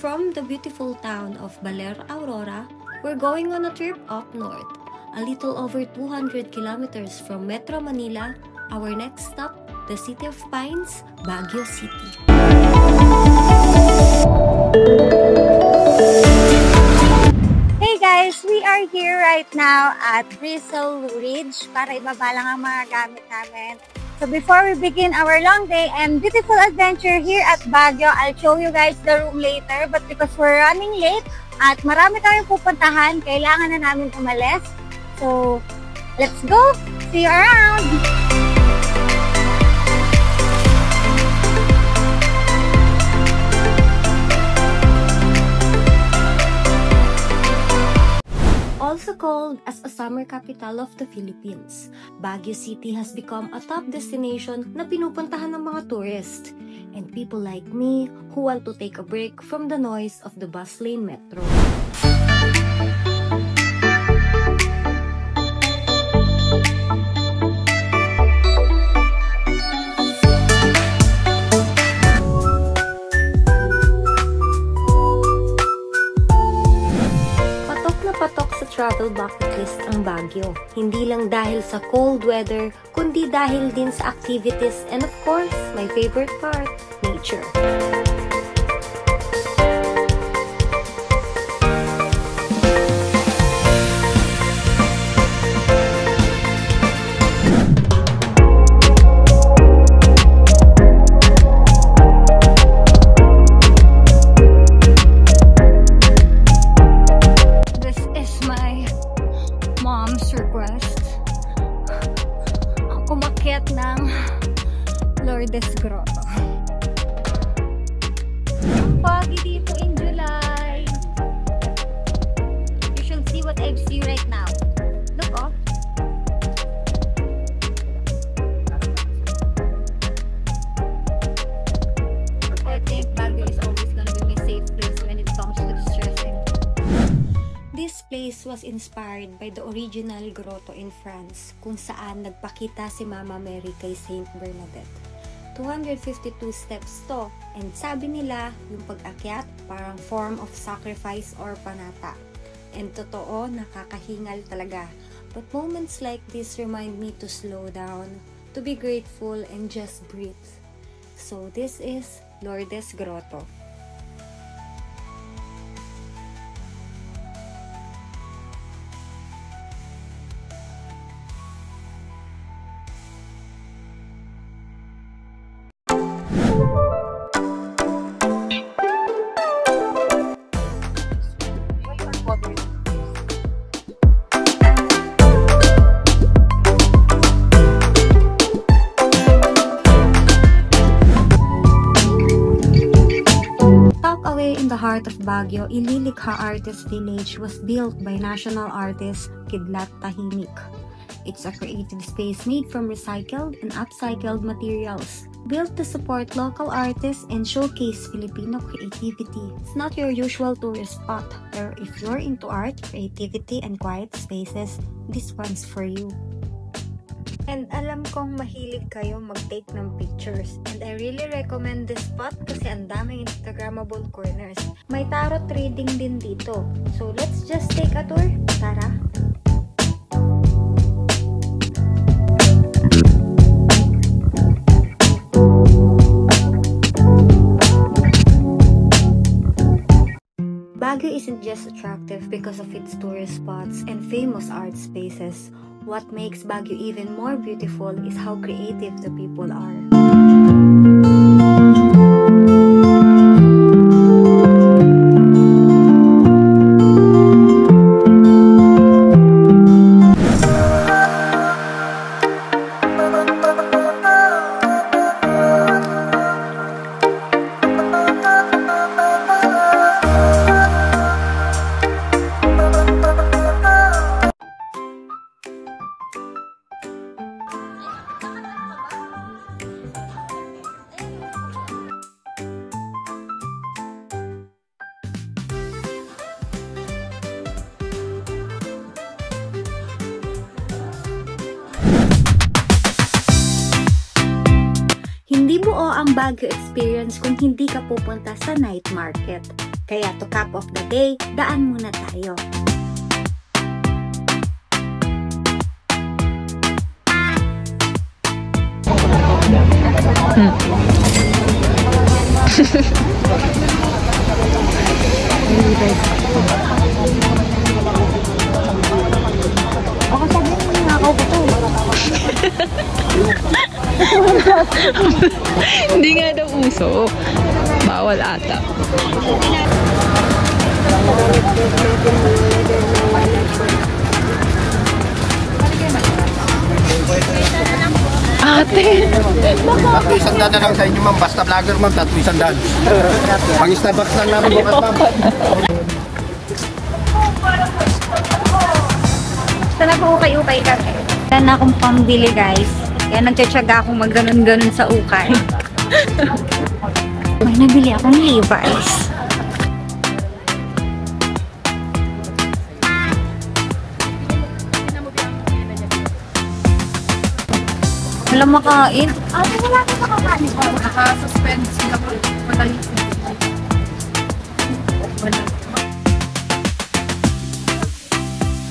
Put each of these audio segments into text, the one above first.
from the beautiful town of Baler, Aurora, we're going on a trip up north, a little over 200 kilometers from Metro Manila. Our next stop, the City of Pines, Baguio City. Hey guys, we are here right now at Bristol Ridge para ibaba lang ang mga gamit namin. So before we begin our long day and beautiful adventure here at Baguio, I'll show you guys the room later. But because we're running late at marami tayong pupuntahan, kailangan na namin umalis. So let's go! See you around! Also called as a summer capital of the Philippines, Baguio City has become a top destination na pinupuntahan ng mga tourists and people like me who want to take a break from the noise of the bustling metro. Travel bucket list ang Baguio. Hindi lang dahil sa cold weather, kundi dahil din sa activities and of course, my favorite part, nature. Ng Lourdes Grotto. Ang foggy dito in July. You should see what I see right now. Look, oh. I think Baguio is always gonna be my safe place when it comes to stressing. This place was inspired by the original grotto in France, kung saan nagpakita si Mama Mary kay Saint Bernadette. 252 steps to, and sabi nila, yung pag-akyat parang form of sacrifice or panata. And totoo, nakakahingal talaga. But moments like this remind me to slow down, to be grateful, and just breathe. So this is Lourdes Grotto. In the heart of Baguio, Ililikha Artist Village was built by national artist Kidlat Tahimik. It's a creative space made from recycled and upcycled materials, built to support local artists and showcase Filipino creativity. It's not your usual tourist spot, or if you're into art, creativity, and quiet spaces, this one's for you. And alam kong mahilig kayo mag-take ng pictures. And I really recommend this spot kasi ang daming Instagrammable corners. May tarot reading din dito. So let's just take a tour. Tara! Baguio isn't just attractive because of its tourist spots and famous art spaces. What makes Baguio even more beautiful is how creative the people are. Hindi buo ang Baguio experience kung hindi ka pupunta sa night market. Kaya to cap off the day, daan muna tayo. Baka sabihin mo nakaw ko to. Hindi nga daw uso. Bawal ata. Ate! Tatlo isang daan na lang sa inyo, ma'am. Basta vlogger, ma'am. Tatlo isang daan. Pang-Starbucks lang namin bukas, ma'am. Sana po ukay-ukay kami. Wala na akong pambili, guys. Kaya nagtsatsaga akong mag-ganon-ganon sa ukay. May nabili akong Levi's. Wala makain. Ate, wala ka makakain. Naka-suspend sila po.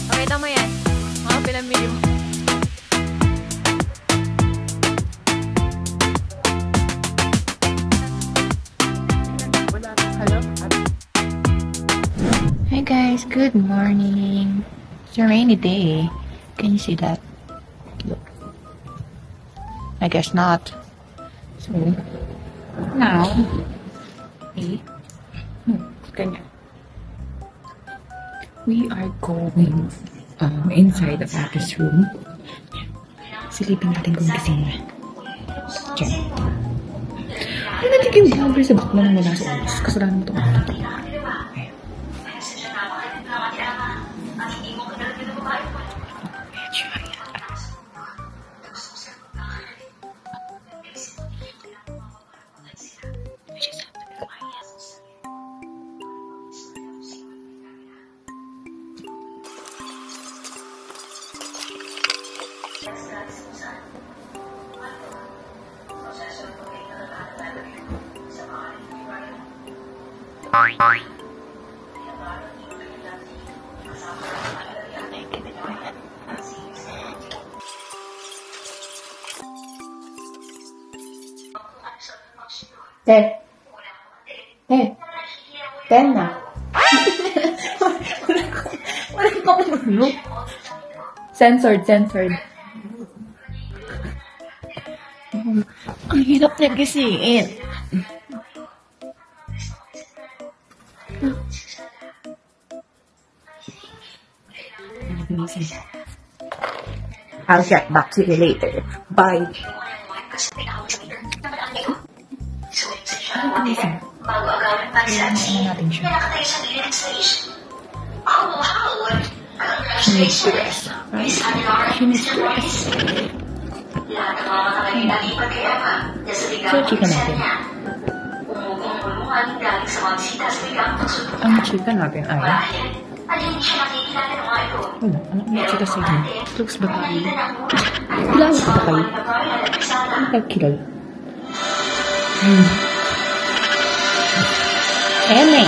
Okay, tama yan. Mga pilang medium. Hello? Hi guys, good morning. It's a rainy day. Can you see that? Look. I guess not. So, now, we are going inside the Ate's room. Silipin natin kung gising na. Diyan. Ano natin yung vlogger sa bakla na wala sa oras? Kasalanan mo ito. Ayan. Ten na. Wala ko ano? Censored. Ang hirap niya gisingin. I'll get back to you later. Bye. She needs to rest, right? She needs to rest. So, chika natin. Ang chika natin ay... Wala, ano chika sa inyo? Looks ba kayo? Kilala ka ba kayo? Ano kayo kilala? Eme!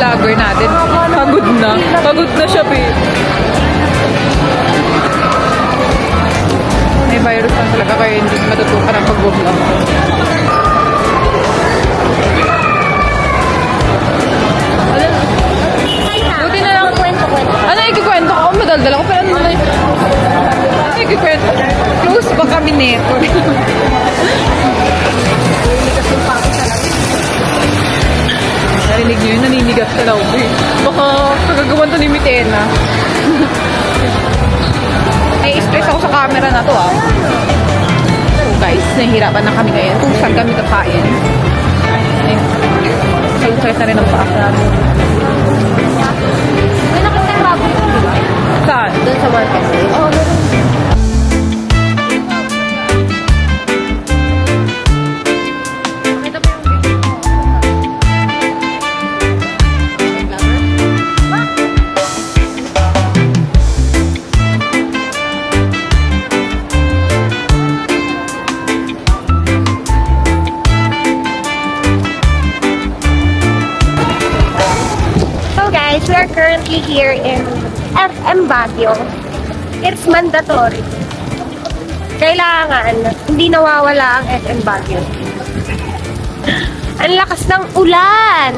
vlogger natin. Pagod na. Pagod na siya, babe. May virus lang talaga kaya hindi matutukan ang pag-vlog. Buti na lang. Ano ikikwento ko? Madaldala ko. Pero ano ikikwento? Close ba kami neto? Narinig niyo yun? Naninigat ka daw. Baka kagagawan to ni Mitena. Ay, stress ako sa camera na to ah. So guys, nahihirapan na kami ngayon kung saan kami kakain. Ay, salusay na rin ang paas natin. May nakita yung baboy ko, di ba? Saan? Doon sa market. Oo, we are currently here in FM Baguio. It's mandatory. Kailangan, hindi nawawala ang FM Baguio. Ang lakas ng ulan!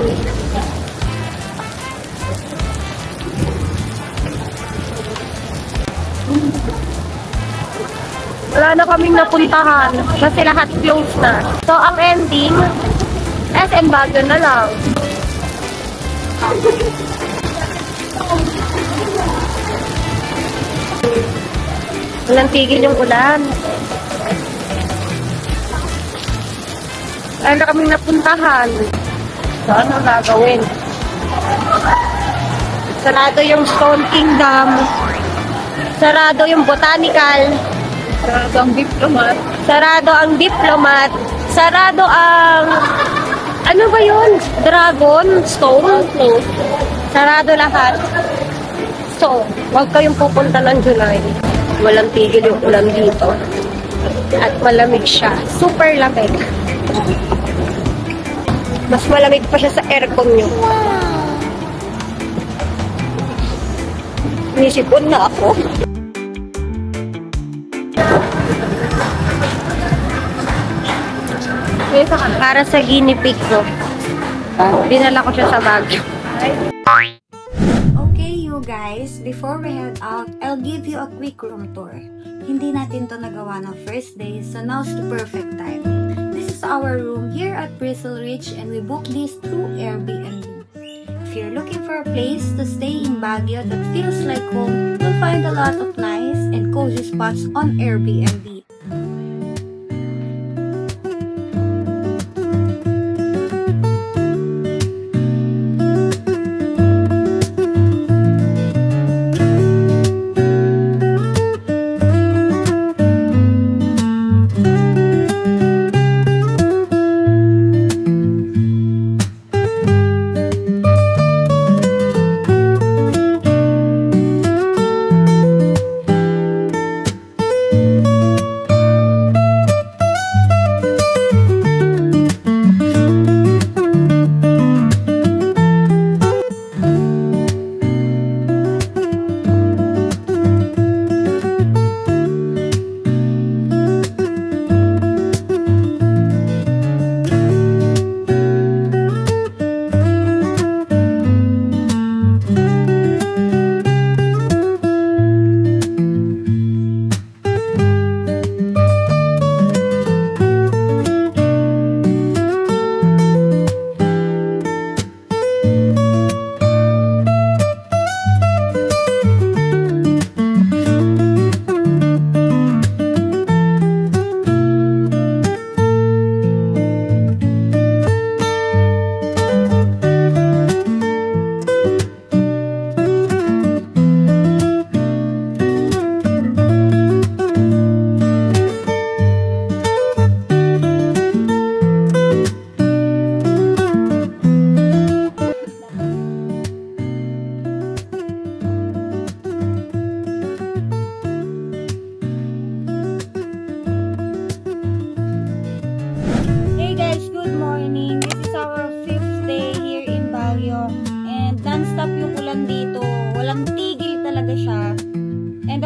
Wala na kaming napuntahan kasi lahat closed na. So, ang ending, FM Baguio na lang. Walang tigil yung ulan. Wala na kaming napuntahan. So, ano gagawin? Sarado yung Stone Kingdom. Sarado yung Botanical. Sarado ang Diplomat. Sarado ang Diplomat. Sarado ang... Ano ba yun? Dragon Stone? Sarado lahat. So, huwag kayong pupunta ng July. Walang tigil yung ulan dito. At malamig siya. Super lamig. Mas malamig pa siya sa aircon nyo. Nisipon na ako. Para sa guinea pig ko. Dinala ko siya sa Baguio. Okay, you guys, before we head out, I'll give you a quick room tour. Hindi natin to nagawa ng first day, so now's the perfect time. This is our room here at Bristle Ridge and we booked this through Airbnb. If you're looking for a place to stay in Baguio that feels like home, you'll find a lot of nice and cozy spots on Airbnb.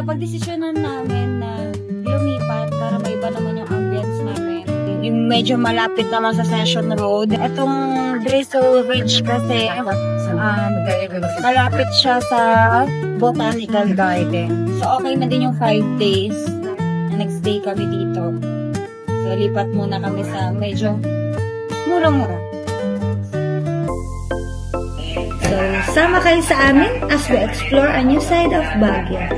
napag-desisyonan namin na lumipat para maiba naman yung ambience namin. Yung medyo malapit naman sa Session Road. Itong Drizzle Ridge kasi, malapit siya sa Botanical Garden. So, okay na din yung 5 days na nag-stay kami dito. So, lipat muna kami sa medyo mura-mura. So, sama kayo sa amin as we explore a new side of Baguio.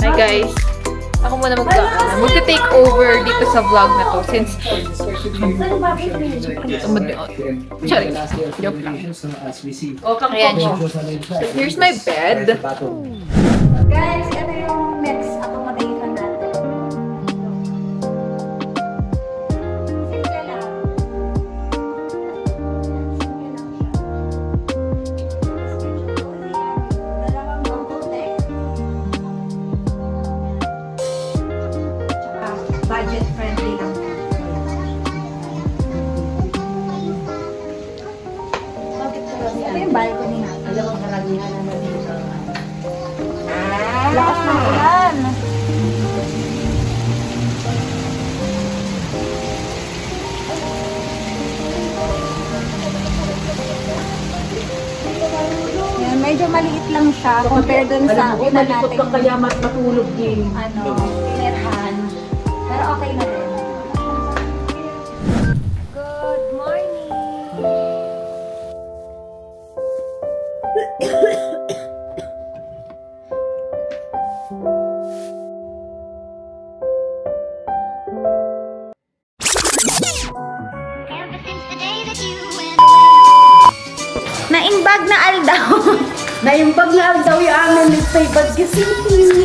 Hi guys! Ako muna magta-take over dito sa vlog na to since sorry, joke lang. Ayan siya. So, here's my bed. Guys, ito yung next accommodation natin. Simple lang. Dalawang bangko deck. Tsaka budget friendly lang. Ito yung balcony natin. Dalawang karagihan naman dito. Lakas ng ulan. Yan, medyo maliit lang siya compare dun sa una natin. Kaya matulog din. Tinirhan. Pero okay na rin. Good morning! Naimbag na aldaw. Naimbag na aldaw yung amin ni Faye Badgesiti.